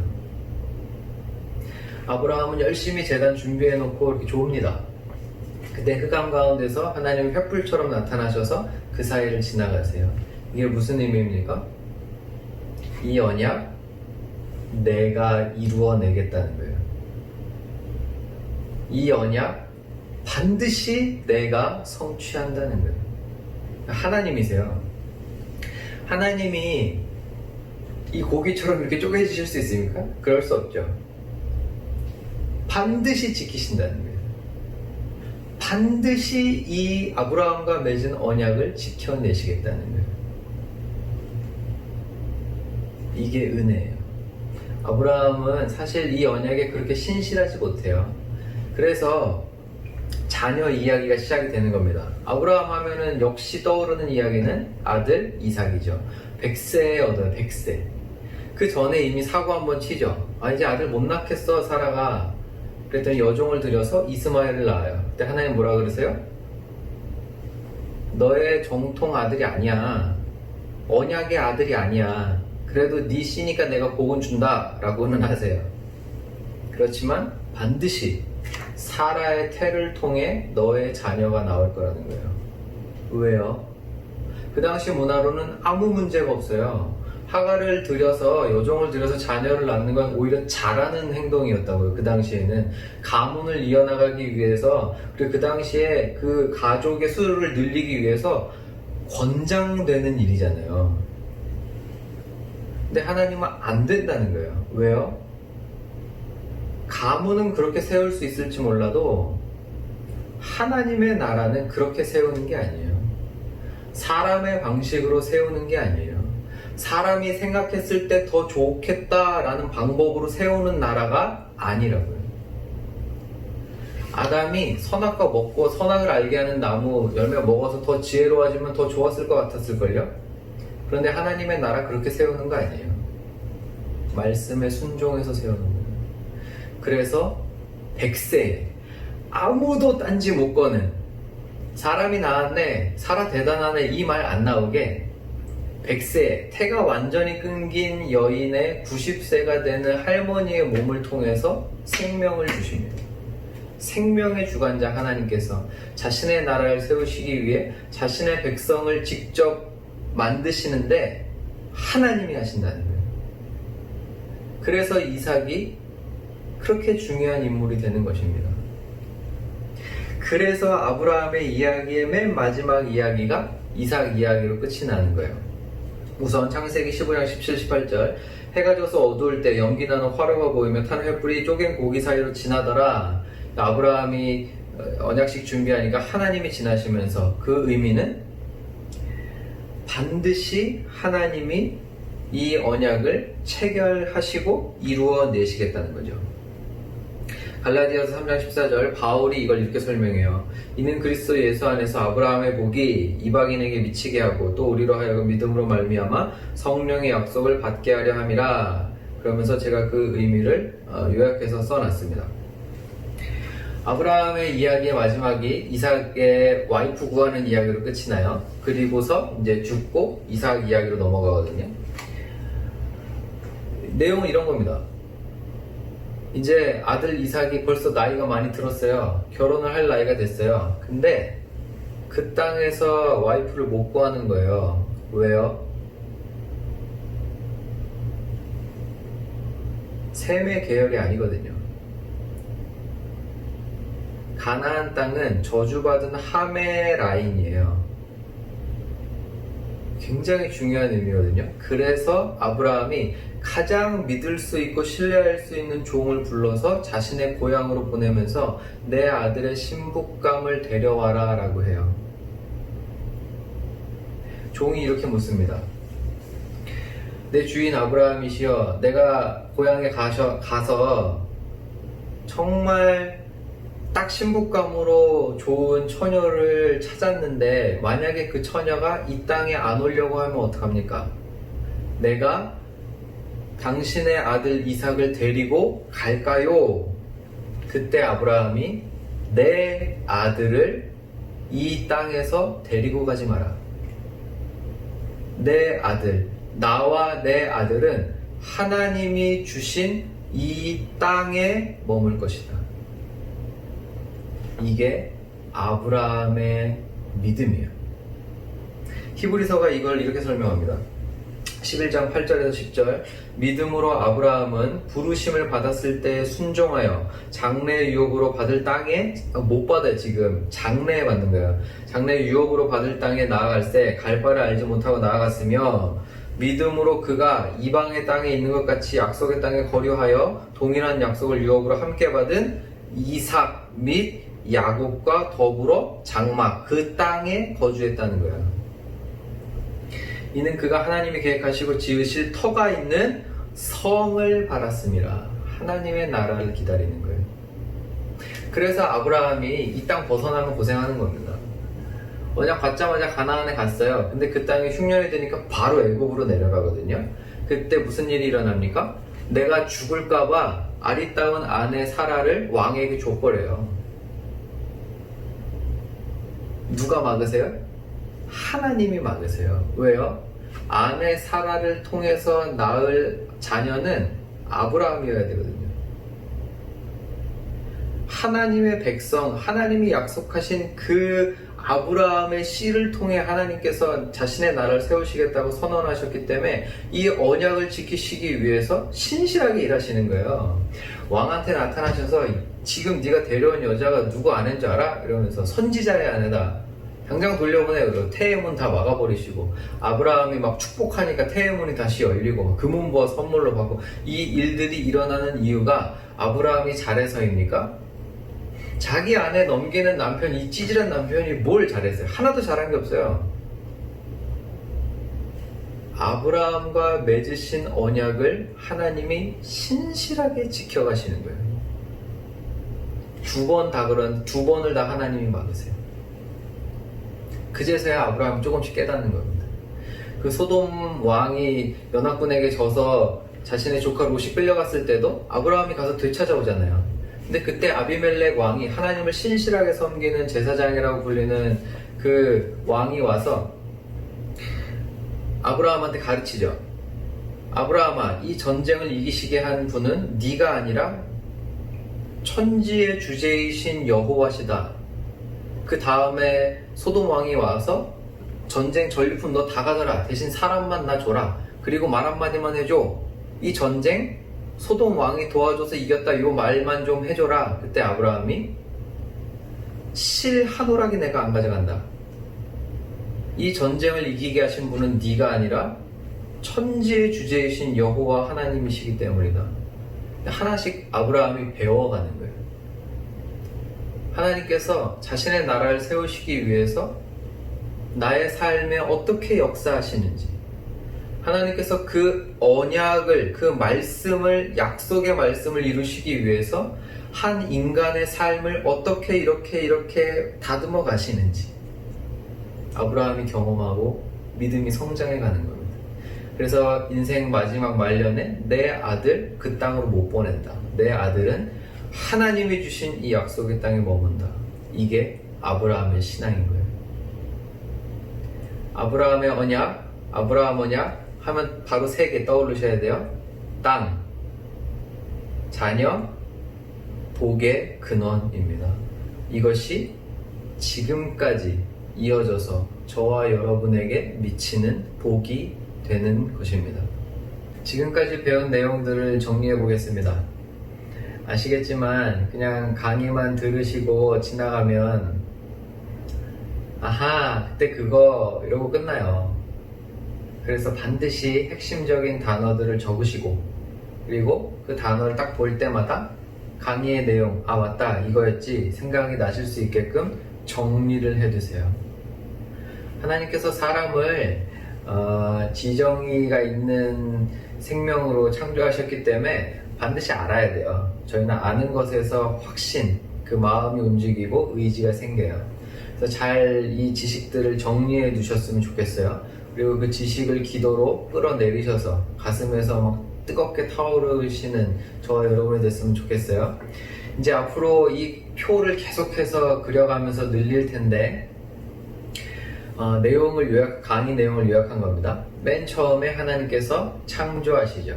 아브라함은 열심히 제단 준비해 놓고 이렇게 좋습니다. 근데 흑암 가운데서 하나님은 횃불처럼 나타나셔서 그 사이를 지나가세요. 이게 무슨 의미입니까? 이 언약 내가 이루어내겠다는 거예요. 이 언약 반드시 내가 성취한다는 거예요. 하나님이세요. 하나님이 이 고기처럼 이렇게 쪼개지실 수 있습니까? 그럴 수 없죠. 반드시 지키신다는 거예요. 반드시 이 아브라함과 맺은 언약을 지켜내시겠다는 거예요. 이게 은혜예요. 아브라함은 사실 이 언약에 그렇게 신실하지 못해요. 그래서 자녀 이야기가 시작이 되는 겁니다. 아브라함 하면은 역시 떠오르는 이야기는 아들 이삭이죠. 100세에 얻어요. 100세. 그 전에 이미 사고 한번 치죠. 이제 아들 못 낳겠어 사라가. 그랬더니 여종을 들여서 이스마엘을 낳아요. 그때 하나님 뭐라 그러세요? 너의 정통 아들이 아니야. 언약의 아들이 아니야. 그래도 네 씨니까 내가 복은 준다 라고는 하세요. 그렇지만 반드시 사라의 태를 통해 너의 자녀가 나올 거라는 거예요. 왜요? 그 당시 문화로는 아무 문제가 없어요. 하가를 들여서 여종을 들여서 자녀를 낳는 건 오히려 잘하는 행동이었다고요. 그 당시에는 가문을 이어나가기 위해서, 그리고 그 당시에 그 가족의 수를 늘리기 위해서 권장되는 일이잖아요. 근데 하나님은 안 된다는 거예요. 왜요? 가문은 그렇게 세울 수 있을지 몰라도 하나님의 나라는 그렇게 세우는 게 아니에요. 사람의 방식으로 세우는 게 아니에요. 사람이 생각했을 때 더 좋겠다라는 방법으로 세우는 나라가 아니라고요. 아담이 선악과 먹고 선악을 알게 하는 나무 열매 먹어서 더 지혜로워지면 더 좋았을 것 같았을걸요? 그런데 하나님의 나라 그렇게 세우는 거 아니에요. 말씀에 순종해서 세우는 거예요. 그래서 100세에 아무도 딴지 못 거는 사람이 낳았네, 사라 대단하네 이 말 안 나오게 100세, 태가 완전히 끊긴 여인의 90세가 되는 할머니의 몸을 통해서 생명을 주십니다. 생명의 주관자 하나님께서 자신의 나라를 세우시기 위해 자신의 백성을 직접 만드시는데 하나님이 하신다는 거예요. 그래서 이삭이 그렇게 중요한 인물이 되는 것입니다. 그래서 아브라함의 이야기의 맨 마지막 이야기가 이삭 이야기로 끝이 나는 거예요. 우선 창세기 15장 17, 18절 해가 져서 어두울 때 연기 나는 화로가 보이며 타는 횃불이 쪼갠 고기 사이로 지나더라. 아브라함이 언약식 준비하니까 하나님이 지나시면서 그 의미는 반드시 하나님이 이 언약을 체결하시고 이루어내시겠다는 거죠. 갈라디아서 3장 14절 바울이 이걸 이렇게 설명해요. 이는 그리스도 예수 안에서 아브라함의 복이 이방인에게 미치게 하고 또 우리로 하여금 믿음으로 말미암아 성령의 약속을 받게 하려 함이라. 그러면서 제가 그 의미를 요약해서 써놨습니다. 아브라함의 이야기의 마지막이 이삭의 와이프 구하는 이야기로 끝이 나요. 그리고서 이제 죽고 이삭 이야기로 넘어가거든요. 내용은 이런 겁니다. 이제 아들 이삭이 벌써 나이가 많이 들었어요. 결혼을 할 나이가 됐어요. 근데 그 땅에서 와이프를 못 구하는 거예요. 왜요? 셈의 계열이 아니거든요. 가나안 땅은 저주받은 함의 라인이에요. 굉장히 중요한 의미거든요. 그래서 아브라함이 가장 믿을 수 있고 신뢰할 수 있는 종을 불러서 자신의 고향으로 보내면서 내 아들의 신부감을 데려와라 라고 해요. 종이 이렇게 묻습니다. 내 주인 아브라함이시여, 내가 고향에 가서 정말 딱 신부감으로 좋은 처녀를 찾았는데 만약에 그 처녀가 이 땅에 안 오려고 하면 어떡합니까? 내가 당신의 아들 이삭을 데리고 갈까요? 그때 아브라함이 내 아들을 이 땅에서 데리고 가지 마라. 내 아들, 나와 내 아들은 하나님이 주신 이 땅에 머물 것이다. 이게 아브라함의 믿음이에요. 히브리서가 이걸 이렇게 설명합니다. 11장 8절에서 10절, 믿음으로 아브라함은 부르심을 받았을 때 순종하여 장래 유업으로 받을 땅에, 못 받아요 지금, 장래에 받는 거예요. 장래 유업으로 받을 땅에 나아갈새 갈 바를 알지 못하고 나아갔으며, 믿음으로 그가 이방의 땅에 있는 것 같이 약속의 땅에 거류하여 동일한 약속을 유업으로 함께 받은 이삭 및 야곱과 더불어 장막, 그 땅에 거주했다는 거예요. 이는 그가 하나님이 계획하시고 지으실 터가 있는 성을 바랐습니다. 하나님의 나라를 기다리는 거예요. 그래서 아브라함이 이 땅 벗어나면 고생하는 겁니다. 언약 받자마자 가나안에 갔어요. 근데 그 땅이 흉년이 되니까 바로 애굽으로 내려가거든요. 그때 무슨 일이 일어납니까? 내가 죽을까봐 아리따운 아내 사라를 왕에게 줘버려요. 누가 막으세요? 하나님이 막으세요. 왜요? 아내 사라를 통해서 낳을 자녀는 아브라함이어야 되거든요. 하나님의 백성, 하나님이 약속하신 그 아브라함의 씨를 통해 하나님께서 자신의 나라를 세우시겠다고 선언하셨기 때문에 이 언약을 지키시기 위해서 신실하게 일하시는 거예요. 왕한테 나타나셔서 지금 네가 데려온 여자가 누구 아내인 줄 알아? 이러면서 선지자의 아내다. 당장 돌려보내요. 그리고 태의문 다 막아버리시고, 아브라함이 막 축복하니까 태의문이 다시 열리고 금은 부어 선물로 받고, 이 일들이 일어나는 이유가 아브라함이 잘해서입니까? 자기 아내 넘기는 남편, 이 찌질한 남편이 뭘 잘했어요? 하나도 잘한 게 없어요. 아브라함과 맺으신 언약을 하나님이 신실하게 지켜가시는 거예요. 두 번을 다 하나님이 막으세요. 그제서야 아브라함이 조금씩 깨닫는 겁니다. 그 소돔 왕이 연합군에게 져서 자신의 조카 롯이 끌려갔을 때도 아브라함이 가서 되찾아오잖아요. 근데 그때 아비멜렉 왕이, 하나님을 신실하게 섬기는 제사장이라고 불리는 그 왕이 와서 아브라함한테 가르치죠. 아브라함아, 이 전쟁을 이기시게 한 분은 네가 아니라 천지의 주제이신 여호와시다. 그 다음에 소돔 왕이 와서 전쟁 전리품 너 다 가져라. 대신 사람만 나 줘라. 그리고 말 한마디만 해줘. 이 전쟁 소돔 왕이 도와줘서 이겼다. 요 말만 좀 해줘라. 그때 아브라함이 실 한 오락이 내가 안 가져간다. 이 전쟁을 이기게 하신 분은 네가 아니라 천지의 주제이신 여호와 하나님이시기 때문이다. 하나씩 아브라함이 배워가는 거예요. 하나님께서 자신의 나라를 세우시기 위해서 나의 삶에 어떻게 역사하시는지, 하나님께서 그 언약을, 그 말씀을, 약속의 말씀을 이루시기 위해서 한 인간의 삶을 어떻게 이렇게 다듬어 가시는지 아브라함이 경험하고 믿음이 성장해 가는 겁니다. 그래서 인생 마지막 말년에 내 아들 그 땅으로 못 보낸다. 내 아들은 하나님이 주신 이 약속의 땅에 머문다. 이게 아브라함의 신앙인 거예요. 아브라함의 언약, 아브라함 언약 하면 바로 세 개 떠오르셔야 돼요. 땅, 자녀, 복의 근원입니다. 이것이 지금까지 이어져서 저와 여러분에게 미치는 복이 되는 것입니다. 지금까지 배운 내용들을 정리해 보겠습니다. 아시겠지만 그냥 강의만 들으시고 지나가면 아하 그때 그거 이러고 끝나요. 그래서 반드시 핵심적인 단어들을 적으시고 그리고 그 단어를 딱 볼 때마다 강의의 내용 아 맞다 이거였지 생각이 나실 수 있게끔 정리를 해두세요. 하나님께서 사람을 지정의가 있는 생명으로 창조하셨기 때문에 반드시 알아야 돼요. 저희는 아는 것에서 확신, 그 마음이 움직이고 의지가 생겨요. 그래서 잘 이 지식들을 정리해 두셨으면 좋겠어요. 그리고 그 지식을 기도로 끌어내리셔서 가슴에서 막 뜨겁게 타오르시는 저와 여러분이 됐으면 좋겠어요. 이제 앞으로 이 표를 계속해서 그려가면서 늘릴 텐데 강의 내용을 요약한 겁니다. 맨 처음에 하나님께서 창조하시죠.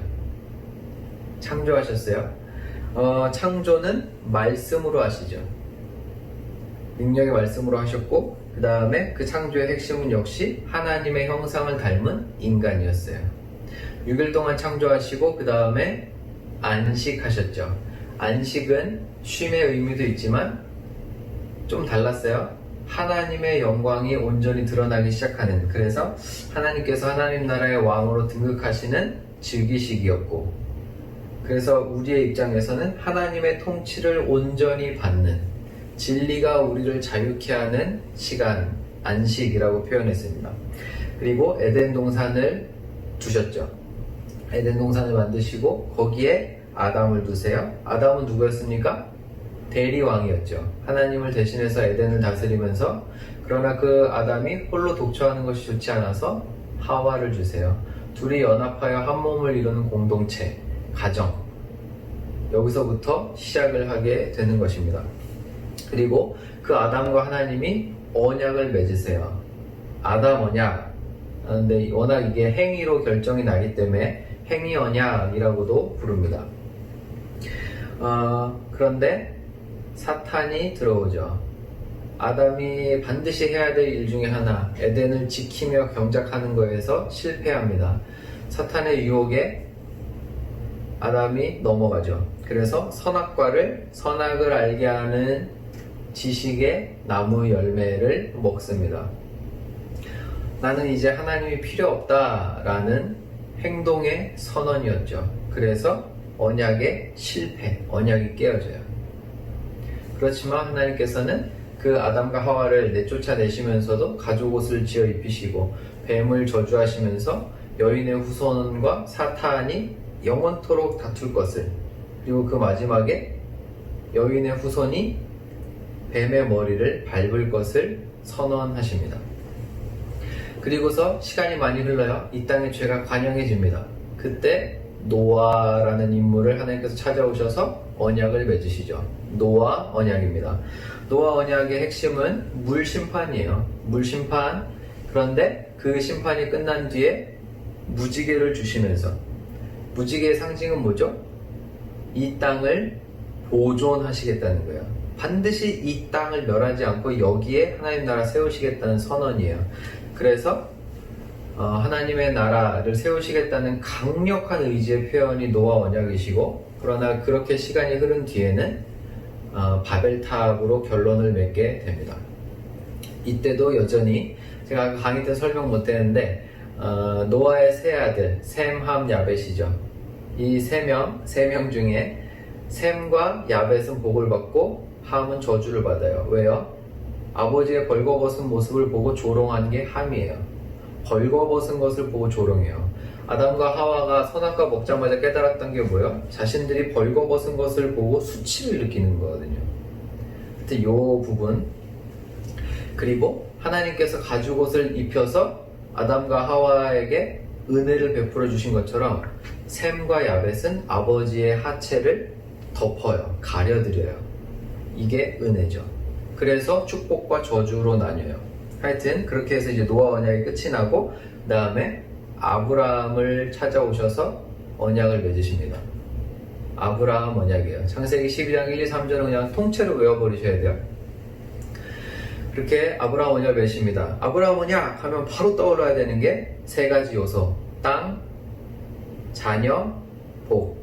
창조하셨어요. 창조는 말씀으로 하시죠. 능력의 말씀으로 하셨고 그 다음에 그 창조의 핵심은 역시 하나님의 형상을 닮은 인간이었어요. 6일 동안 창조하시고 그 다음에 안식하셨죠. 안식은 쉼의 의미도 있지만 좀 달랐어요. 하나님의 영광이 온전히 드러나기 시작하는, 그래서 하나님께서 하나님 나라의 왕으로 등극하시는 즉위식이었고, 그래서 우리의 입장에서는 하나님의 통치를 온전히 받는, 진리가 우리를 자유케 하는 시간, 안식이라고 표현했습니다. 그리고 에덴 동산을 두셨죠. 에덴 동산을 만드시고 거기에 아담을 두세요. 아담은 누구였습니까? 대리왕이었죠. 하나님을 대신해서 에덴을 다스리면서, 그러나 그 아담이 홀로 독처하는 것이 좋지 않아서 하와를 주세요. 둘이 연합하여 한 몸을 이루는 공동체, 가정, 여기서부터 시작을 하게 되는 것입니다. 그리고 그 아담과 하나님이 언약을 맺으세요. 아담 언약. 근데 워낙 이게 행위로 결정이 나기 때문에 행위 언약이라고도 부릅니다. 그런데 사탄이 들어오죠. 아담이 반드시 해야 될 일 중에 하나, 에덴을 지키며 경작하는 거에서 실패합니다. 사탄의 유혹에 아담이 넘어가죠. 그래서 선악을 알게 하는 지식의 나무 열매를 먹습니다. 나는 이제 하나님이 필요 없다라는 행동의 선언이었죠. 그래서 언약의 실패, 언약이 깨어져요. 그렇지만 하나님께서는 그 아담과 하와를 내쫓아내시면서도 가죽옷을 지어 입히시고 뱀을 저주하시면서 여인의 후손과 사탄이 영원토록 다툴 것을, 그리고 그 마지막에 여인의 후손이 뱀의 머리를 밟을 것을 선언하십니다. 그리고서 시간이 많이 흘러요. 이 땅의 죄가 관영해집니다. 그때 노아라는 인물을 하나님께서 찾아오셔서 언약을 맺으시죠. 노아 언약입니다. 노아 언약의 핵심은 물 심판이에요. 물 심판. 그런데 그 심판이 끝난 뒤에 무지개를 주시면서, 무지개의 상징은 뭐죠? 이 땅을 보존하시겠다는 거예요. 반드시 이 땅을 멸하지 않고 여기에 하나님 나라 세우시겠다는 선언이에요. 그래서 하나님의 나라를 세우시겠다는 강력한 의지의 표현이 노아 언약이시고, 그러나 그렇게 시간이 흐른 뒤에는 바벨탑으로 결론을 맺게 됩니다. 이때도 여전히 제가 강의 때 설명 못했는데 노아의 세 아들 셈, 함, 야벳이죠. 이 세 명 중에 셈과 야벳은 복을 받고 함은 저주를 받아요. 왜요? 아버지의 벌거벗은 모습을 보고 조롱한 게 함이에요. 벌거벗은 것을 보고 조롱해요. 아담과 하와가 선악과 먹자마자 깨달았던 게 뭐예요? 자신들이 벌거벗은 것을 보고 수치를 느끼는 거거든요. 이 부분. 그리고 하나님께서 가죽옷을 입혀서 아담과 하와에게 은혜를 베풀어 주신 것처럼 셈과 야벳은 아버지의 하체를 덮어요. 가려드려요. 이게 은혜죠. 그래서 축복과 저주로 나뉘어요. 하여튼 그렇게 해서 이제 노아 언약이 끝이 나고, 그 다음에 아브라함을 찾아오셔서 언약을 맺으십니다. 아브라함 언약이에요. 창세기 12장 1, 2, 3절은 그냥 통째로 외워버리셔야 돼요. 그렇게 아브라함 언약 맺습니다. 아브라함 언약 하면 바로 떠올라야 되는 게 세 가지 요소. 땅, 자녀, 복.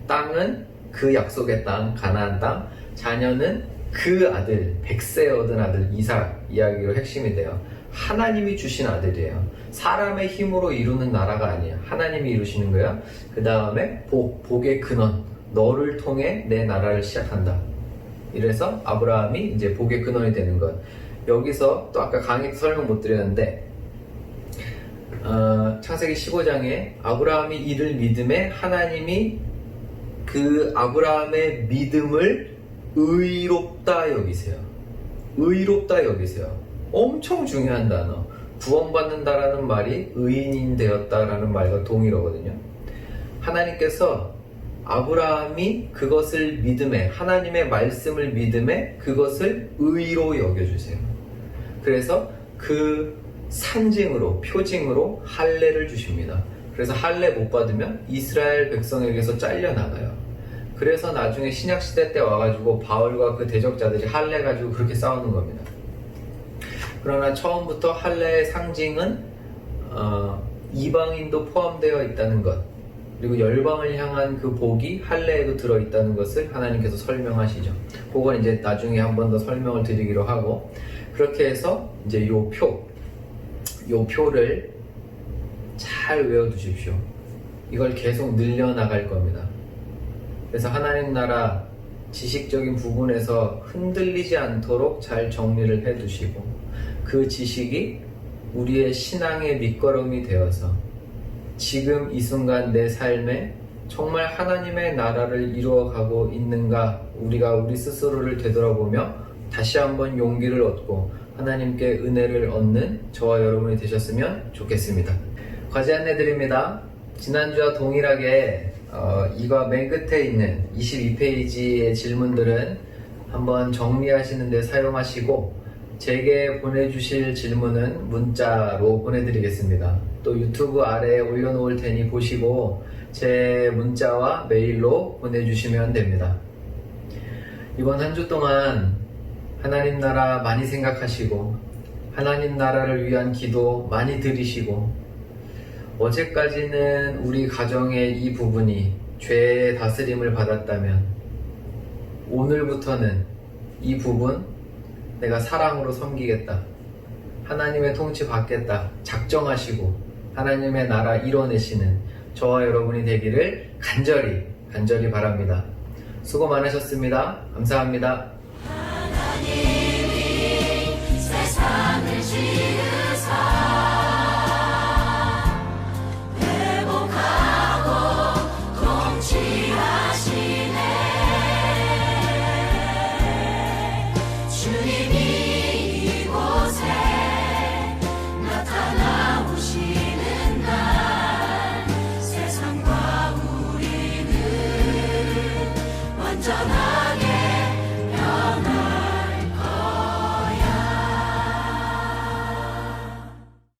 땅은 그 약속의 땅, 가나안 땅. 자녀는 그 아들, 100세 얻은 아들 이삭 이야기로 핵심이 돼요. 하나님이 주신 아들이에요. 사람의 힘으로 이루는 나라가 아니에요. 하나님이 이루시는 거예요. 그 다음에 복, 복의 근원. 너를 통해 내 나라를 시작한다. 이래서 아브라함이 이제 복의 근원이 되는 것. 여기서 또 아까 강의 때 설명 못 드렸는데 창세기 15장에 아브라함이 이를 믿음에 하나님이 그 아브라함의 믿음을 의롭다 여기세요. 의롭다 여기세요. 엄청 중요한 단어. 구원받는다라는 말이 의인인 되었다라는 말과 동일하거든요. 하나님께서 아브라함이 그것을 믿음에, 하나님의 말씀을 믿음에 그것을 의로 여겨주세요. 그래서 그 상징으로, 표징으로 할례를 주십니다. 그래서 할례 못 받으면 이스라엘 백성에게서 잘려나가요. 그래서 나중에 신약시대 때 와가지고 바울과 그 대적자들이 할례 가지고 그렇게 싸우는 겁니다. 그러나 처음부터 할례의 상징은 이방인도 포함되어 있다는 것, 그리고 열방을 향한 그 복이 할례에도 들어있다는 것을 하나님께서 설명하시죠. 그건 이제 나중에 한 번 더 설명을 드리기로 하고, 그렇게 해서 이제 요 표를 잘 외워두십시오. 이걸 계속 늘려나갈 겁니다. 그래서 하나님 나라 지식적인 부분에서 흔들리지 않도록 잘 정리를 해두시고, 그 지식이 우리의 신앙의 밑거름이 되어서 지금 이 순간 내 삶에 정말 하나님의 나라를 이루어가고 있는가, 우리가 우리 스스로를 되돌아보며 다시 한번 용기를 얻고 하나님께 은혜를 얻는 저와 여러분이 되셨으면 좋겠습니다. 과제 안내 드립니다. 지난주와 동일하게 이거 맨 끝에 있는 22페이지의 질문들은 한번 정리하시는 데 사용하시고, 제게 보내주실 질문은 문자로 보내드리겠습니다. 또 유튜브 아래에 올려놓을 테니 보시고 제 문자와 메일로 보내주시면 됩니다. 이번 한 주 동안 하나님 나라 많이 생각하시고 하나님 나라를 위한 기도 많이 드리시고, 어제까지는 우리 가정의 이 부분이 죄의 다스림을 받았다면 오늘부터는 이 부분 내가 사랑으로 섬기겠다, 하나님의 통치 받겠다 작정하시고 하나님의 나라 이뤄내시는 저와 여러분이 되기를 간절히 바랍니다. 수고 많으셨습니다. 감사합니다. 하나님이 세상을 지으사 회복하고 통치하시네. 주님이 이곳에 나타나오시는 날 세상과 우리는 완전하게 변화